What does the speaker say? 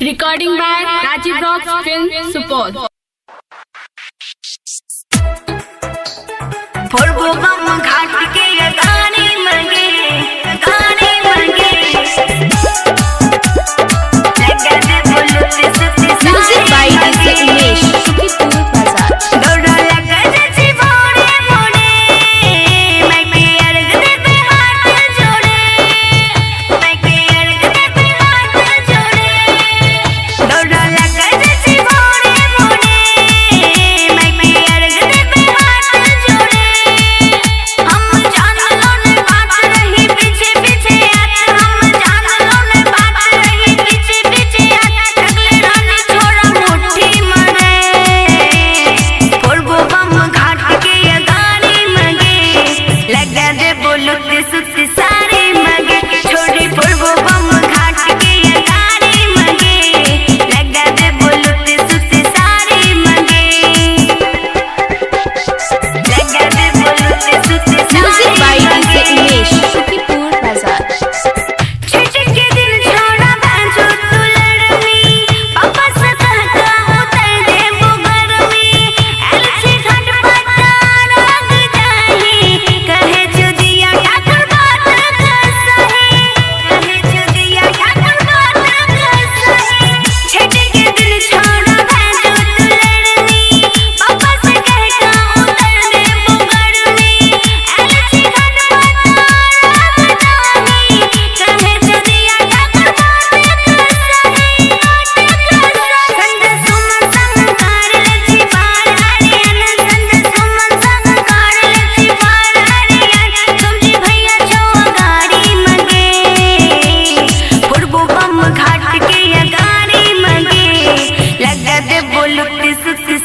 Recording by Rajiv Rocks Film Support. घाट के गाने मंगे Music by DJ Umesh, Shukipur Bazaar. दौड़ा लगा जैसी बोरे मोड़े मैं के अर्घ देते हाथ जोड़े मैं के अर्घ देते हाथ जोड़े दौड़ा लगा जैसी बोरे मोड़े मैं के अर्घ देते हाथ जोड़े हम जान लो ने बात रही पीछे पीछे आते हम जान लो ने बात रही पीछे पीछे आते अगले रानी छोड़ा मुट्ठी मरे घाट के गाने मंगे लगा दे बोलो सुती सारे मंगे छोड़ी बम घाट के गाने मंगे लगा दे बोलो सुती सारे मंगे लगा दे बोलो सुती Music by DJ Umesh, Shukipur Bazaar. छुट्टी के दिन छोड़ा बांझो तू लड़नी पापा से कहता उतर दे बुगर में ऐसे घाट पता रंग जाही कहे जुदिया ठाकुर बात सही कहे जुदिया ठाकुर बात सही छुट्टी के दिन छोड़ा बांझो तू लड़नी पापा से कहता उतर दे बुगर में ऐसे घाट पता रंग जाही कहे जुदिया ठाकुर बात सही संग सुमन संकार लची बार हरियन संग सुमन संकार लची बार हरियन समझी भैया छो गाड़ी मंगे पूर्वो बम घाट के गाड़ी मंगे लगा दे बोलती सुती